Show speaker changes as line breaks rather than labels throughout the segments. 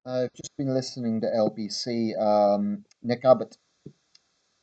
I've just been listening to LBC. Nick Abbott,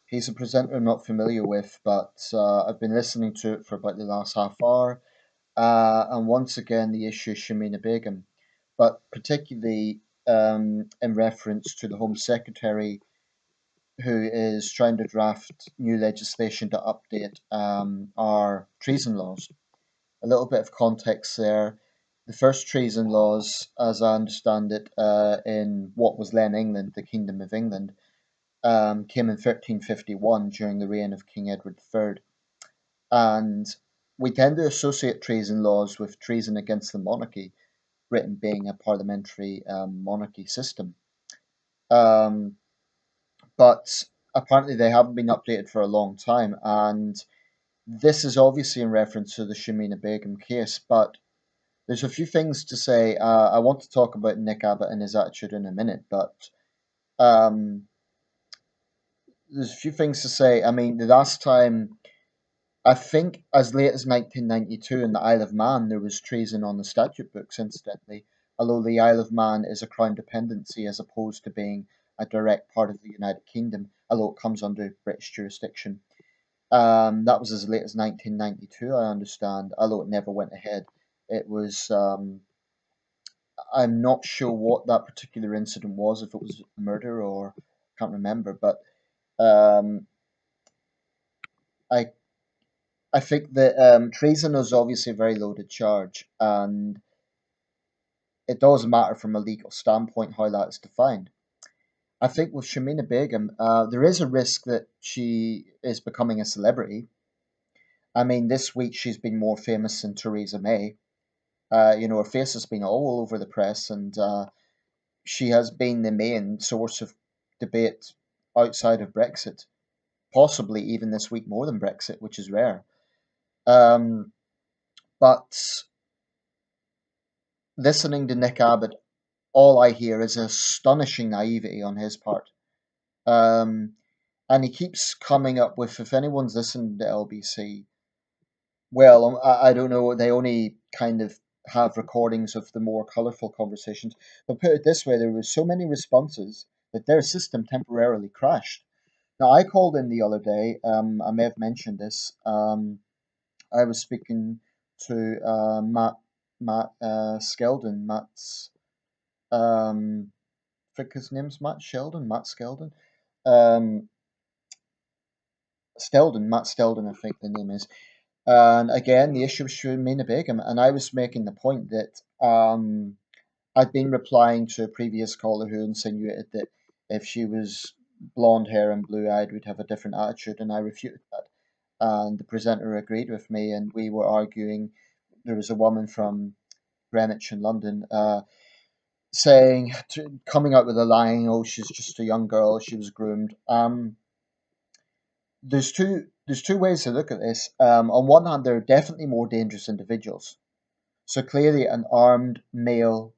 he's a presenter I'm not familiar with, but I've been listening to it for about the last half hour. And once again, the issue is Shamina Begum, but particularly in reference to the Home Secretary who is trying to draft new legislation to update our treason laws. A little bit of context there. The first treason laws, as I understand it, in what was then England, the Kingdom of England, came in 1351 during the reign of King Edward III. And we tend to associate treason laws with treason against the monarchy, Britain being a parliamentary monarchy system. Um, but apparently they haven't been updated for a long time. And this is obviously in reference to the Shamina Begum case, but there's a few things to say. I want to talk about Nick Abbott and his attitude in a minute, but um, there's a few things to say. I mean, the last time, I think as late as 1992 in the Isle of Man, there was treason on the statute books, incidentally, although the Isle of Man is a crown dependency as opposed to being a direct part of the United Kingdom, although it comes under British jurisdiction. That was as late as 1992, I understand, although it never went ahead. It was, I'm not sure what that particular incident was, if it was murder or can't remember, but um, I I think that treason is obviously a very loaded charge, and it does matter from a legal standpoint how that is defined. I think with Shamina Begum, there is a risk that she is becoming a celebrity. I mean, this week she's been more famous than Theresa May. Her face has been all over the press, and she has been the main source of debate outside of Brexit, possibly even this week more than Brexit, which is rare. Um, but listening to Nick Abbott, all I hear is astonishing naivety on his part. Um, and he keeps coming up with, if anyone's listened to LBC, well, I don't know, they only kind of have recordings of the more colourful conversations. But put it this way, there were so many responses that their system temporarily crashed. Now, I called in the other day, I may have mentioned this. I was speaking to Matt Skeldon, um, I think his name's Matt Skeldon. Um, Matt Stelden, I think the name is. And again, the issue was Shamina Begum, and I was making the point that I'd been replying to a previous caller who insinuated that if she was blonde hair and blue eyed, we'd have a different attitude, and I refuted that. And the presenter agreed with me, and we were arguing. There was a woman from Greenwich in London coming out with a line, "Oh, she's just a young girl. She was groomed." There's two ways to look at this. On one hand, there are definitely more dangerous individuals. So clearly, an armed male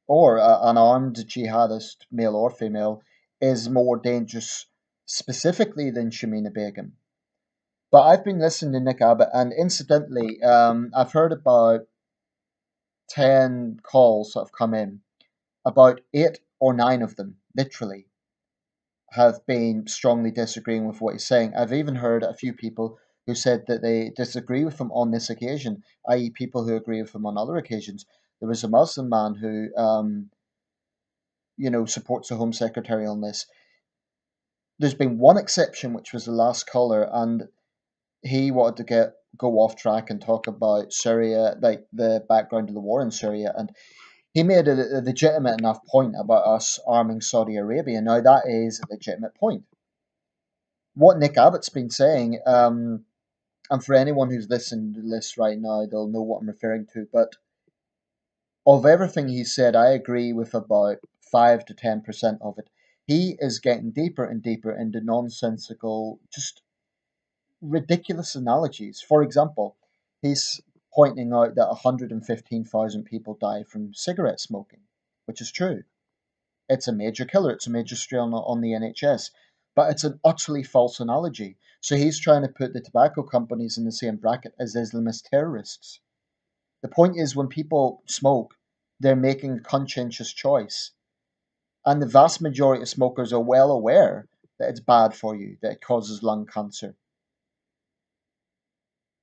or an armed jihadist, male or female, is more dangerous specifically than Shamina Begum. But I've been listening to Nick Abbott, and incidentally, I've heard about 10 calls that have come in. About 8 or 9 of them, literally, have been strongly disagreeing with what he's saying. I've even heard a few people who said that they disagree with him on this occasion, i.e., people who agree with him on other occasions. There was a Muslim man who, supports the Home Secretary on this. There's been one exception, which was the last caller, and he wanted to go off track and talk about Syria, like the background of the war in Syria, and he made a legitimate enough point about us arming Saudi Arabia. Now that is a legitimate point. What Nick Abbott's been saying, and for anyone who's listening to this right now, they'll know what I'm referring to. But of everything he said, I agree with about 5 to 10% of it. He is getting deeper and deeper into nonsensical, just ridiculous analogies. For example, he's pointing out that 115,000 people die from cigarette smoking, which is true. It's a major killer, it's a major strain on the NHS, but it's an utterly false analogy. So he's trying to put the tobacco companies in the same bracket as Islamist terrorists. The point is, when people smoke, they're making a conscientious choice. And the vast majority of smokers are well aware that it's bad for you, that it causes lung cancer.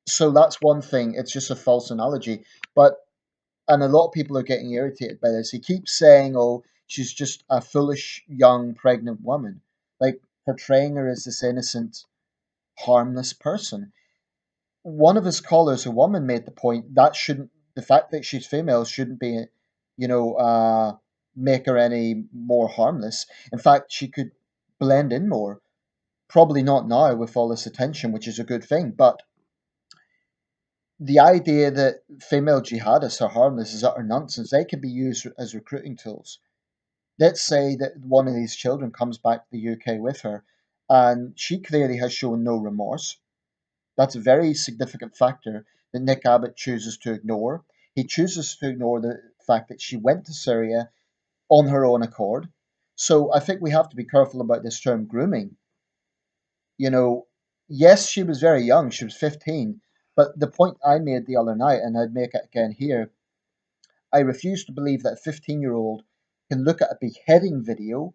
So that's one thing. It's just a false analogy. But and a lot of people are getting irritated by this. He keeps saying, "Oh, she's just a foolish young pregnant woman," like portraying her as this innocent, harmless person. One of his callers, a woman, made the point that shouldn't the fact that she's female shouldn't be, you know, make her any more harmless. In fact, she could blend in more. Probably not now with all this attention, which is a good thing. But the idea that female jihadists are harmless is utter nonsense. They can be used as recruiting tools. Let's say that one of these children comes back to the UK with her, and she clearly has shown no remorse. That's a very significant factor that Nick Abbott chooses to ignore. He chooses to ignore the fact that she went to Syria on her own accord. So I think we have to be careful about this term grooming. You know, yes, she was very young, she was 15, but the point I made the other night, and I'd make it again here, I refuse to believe that a 15-year-old can look at a beheading video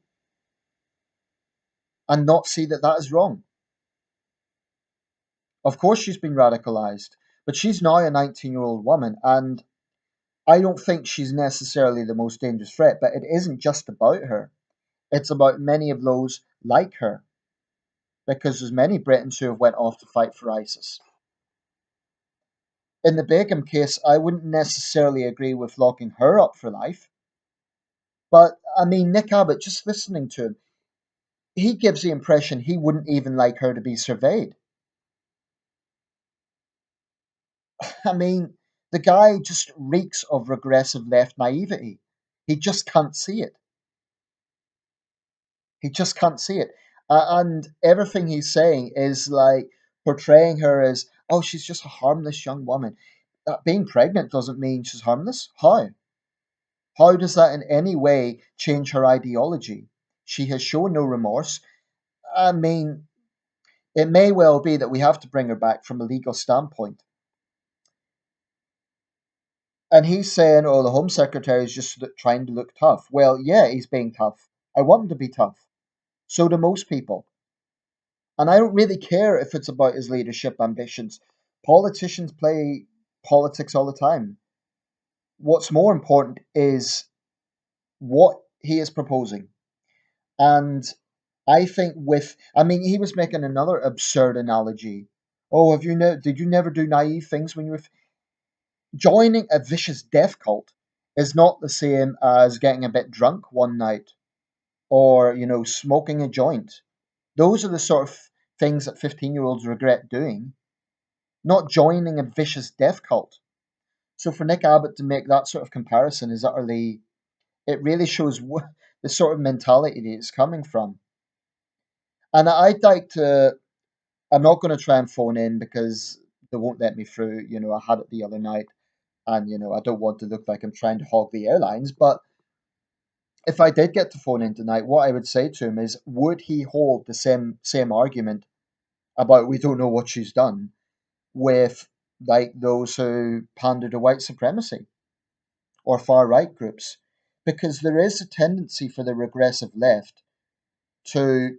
and not see that that is wrong. Of course, she's been radicalized, but she's now a 19-year-old woman, and I don't think she's necessarily the most dangerous threat, but it isn't just about her. It's about many of those like her, because there's many Britons who have went off to fight for ISIS. In the Begum case, I wouldn't necessarily agree with locking her up for life, but I mean, Nick Abbott, just listening to him, he gives the impression he wouldn't even like her to be surveyed. I mean, the guy just reeks of regressive left naivety. He just can't see it. He just can't see it. And everything he's saying is like portraying her as, oh, she's just a harmless young woman. Being pregnant doesn't mean she's harmless. How? How does that in any way change her ideology? She has shown no remorse. I mean, it may well be that we have to bring her back from a legal standpoint. And he's saying, oh, the Home Secretary is just trying to look tough. Well, yeah, he's being tough. I want him to be tough. So do most people. And I don't really care if it's about his leadership ambitions. Politicians play politics all the time. What's more important is what he is proposing. And I think I mean, he was making another absurd analogy. Oh, did you never do naive things when you were joining a vicious death cult is not the same as getting a bit drunk one night or, smoking a joint. Those are the sort of things that 15-year-olds regret doing, not joining a vicious death cult. So for Nick Abbott to make that sort of comparison is utterly, it really shows the sort of mentality that it's coming from. And I'd like to, I'm not going to try and phone in because they won't let me through. I had it the other night and, I don't want to look like I'm trying to hog the airlines. But if I did get to phone in tonight, what I would say to him is, would he hold the same argument about we don't know what she's done with like those who pander to white supremacy or far right groups? Because there is a tendency for the regressive left to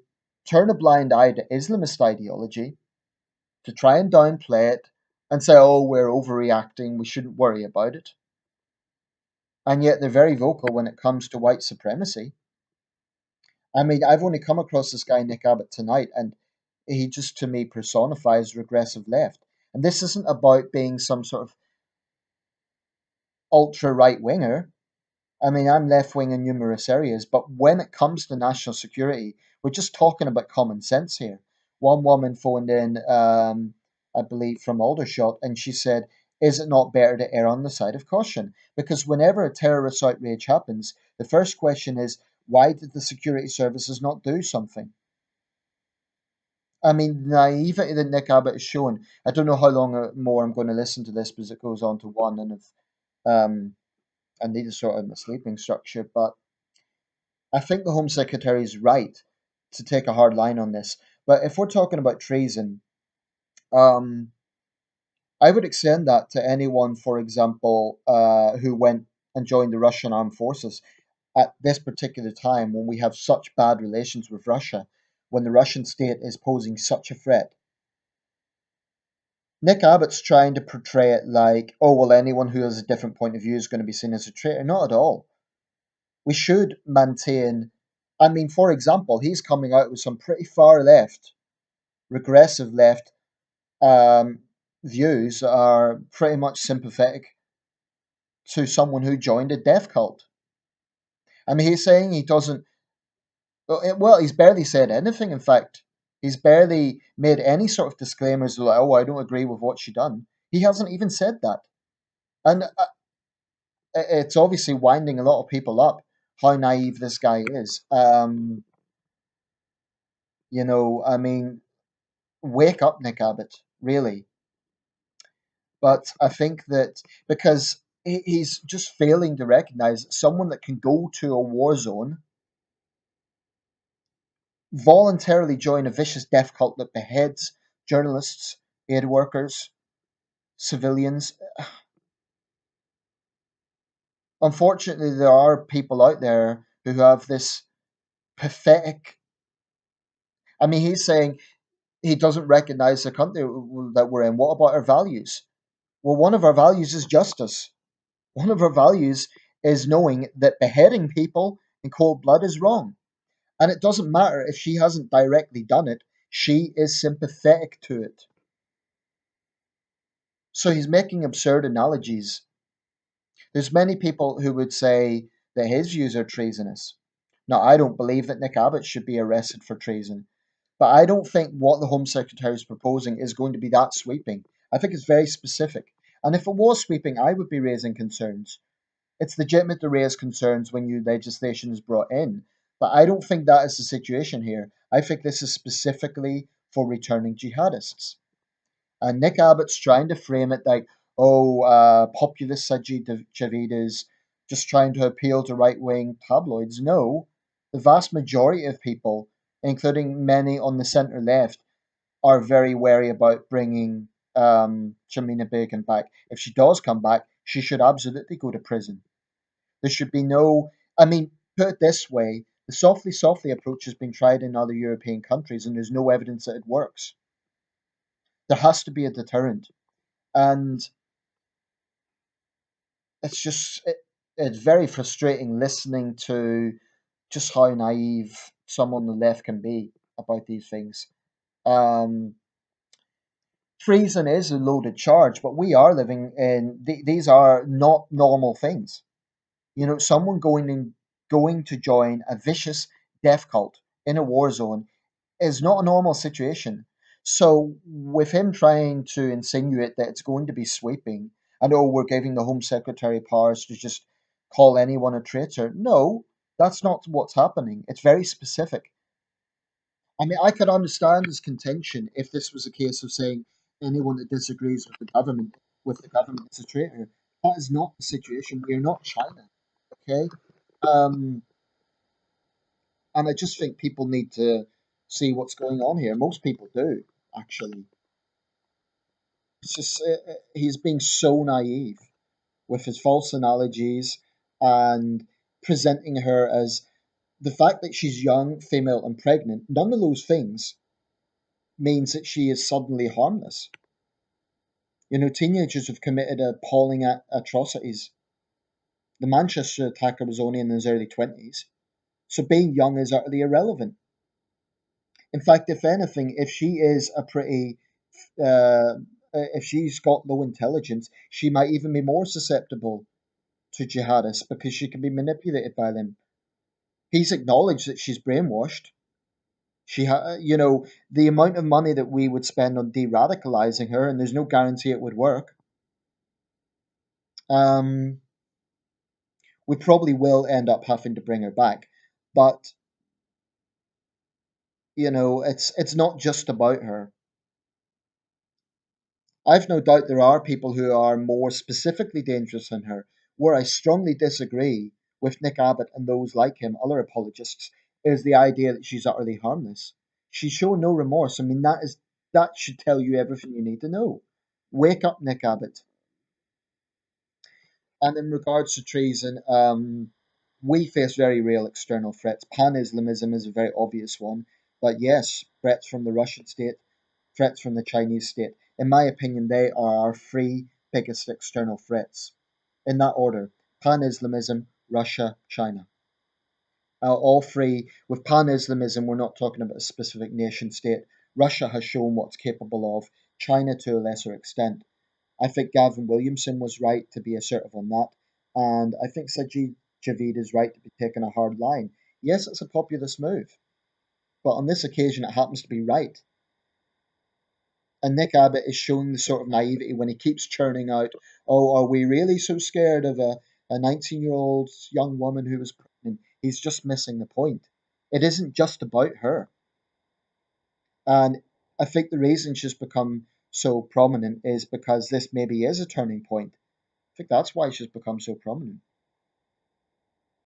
turn a blind eye to Islamist ideology, to try and downplay it and say, oh, we're overreacting, we shouldn't worry about it. And yet they're very vocal when it comes to white supremacy. I mean, I've only come across this guy, Nick Abbott, tonight, and he just, to me, personifies regressive left. And this isn't about being some sort of ultra right winger. I mean, I'm left wing in numerous areas, but when it comes to national security, we're just talking about common sense here. One woman phoned in, I believe, from Aldershot, and she said, is it not better to err on the side of caution? Because whenever a terrorist outrage happens, the first question is, why did the security services not do something? I mean, the naivety that Nick Abbott has shown. I don't know how long more I'm going to listen to this because it goes on to one, and if I need to sort out my sleeping structure. But I think the Home Secretary is right to take a hard line on this. But if we're talking about treason, um, I would extend that to anyone, for example, who went and joined the Russian armed forces. at this particular time when we have such bad relations with Russia, when the Russian state is posing such a threat. Nick Abbott's trying to portray it like, oh, well, anyone who has a different point of view is going to be seen as a traitor. Not at all. We should maintain. I mean, for example, he's coming out with some pretty far left, regressive left um, views that are pretty much sympathetic to someone who joined a death cult. I mean, he's saying he doesn't. Well, he's barely said anything. In fact, he's barely made any sort of disclaimers like, "Oh, I don't agree with what she done." He hasn't even said that, and it's obviously winding a lot of people up how naive this guy is. I mean, wake up, Nick Abbott, really. But I think that because he's just failing to recognize that someone that can go to a war zone, voluntarily join a vicious death cult that beheads journalists, aid workers, civilians. Unfortunately, there are people out there who have this pathetic. I mean, he's saying he doesn't recognize the country that we're in. What about our values? Well, one of our values is justice. One of our values is knowing that beheading people in cold blood is wrong. And it doesn't matter if she hasn't directly done it, she is sympathetic to it. So he's making absurd analogies. There's many people who would say that his views are treasonous. Now, I don't believe that Nick Abbott should be arrested for treason, but I don't think what the Home Secretary is proposing is going to be that sweeping. I think it's very specific. And if it was sweeping, I would be raising concerns. It's legitimate to raise concerns when new legislation is brought in, but I don't think that is the situation here. I think this is specifically for returning jihadists. And Nick Abbott's trying to frame it like, oh, populist Sajjid Javid is just trying to appeal to right wing tabloids. No, the vast majority of people, including many on the centre left, are very wary about bringing Shamina Begum back. If she does come back, she should absolutely go to prison. There should be no. I mean, put it this way: the softly, softly approach has been tried in other European countries, and there's no evidence that it works. There has to be a deterrent, and it's just it's very frustrating listening to just how naive someone on the left can be about these things. Um, Treason is a loaded charge, but we are living in these are not normal things. Someone going to join a vicious death cult in a war zone is not a normal situation. So with him trying to insinuate that it's going to be sweeping and oh we're giving the Home Secretary powers to just call anyone a traitor. No, that's not what's happening. It's very specific. I mean I could understand his contention if this was a case of saying anyone that disagrees with the government is a traitor. That is not the situation. We're not China. Okay? Um, and I just think people need to see what's going on here. Most people do, actually. It's just he's being so naive with his false analogies and presenting her as the fact that she's young, female, and pregnant. None of those things means that she is suddenly harmless. Teenagers have committed appalling atrocities. The Manchester attacker was only in his early 20s, so being young is utterly irrelevant. In fact, if anything, uh, if she's got low intelligence, she might even be more susceptible to jihadists because she can be manipulated by them. He's acknowledged that she's brainwashed. The amount of money that we would spend on de-radicalizing her, and there's no guarantee it would work. Um, we probably will end up having to bring her back, but it's not just about her. I've no doubt there are people who are more specifically dangerous than her. Where I strongly disagree with Nick Abbott and those like him, other apologists, is the idea that she's utterly harmless. She's shown no remorse. I mean, that should tell you everything you need to know. Wake up, Nick Abbott. And in regards to treason, We face very real external threats. Pan Islamism is a very obvious one, but yes, threats from the Russian state, threats from the Chinese state. In my opinion, they are our three biggest external threats. In that order: Pan Islamism, Russia, China. All three. With Pan Islamism, we're not talking about a specific nation state. Russia has shown what it's capable of, China to a lesser extent. I think Gavin Williamson was right to be assertive on that, and I think Sajjid Javid is right to be taking a hard line. Yes, it's a populist move, but on this occasion it happens to be right. And Nick Abbott is showing the sort of naivety when he keeps churning out, "Oh, are we really so scared of a 19-year-old young woman who was pregnant?" He's just missing the point. It isn't just about her. And I think the reason she's become so prominent is because this maybe is a turning point. I think that's why she's become so prominent.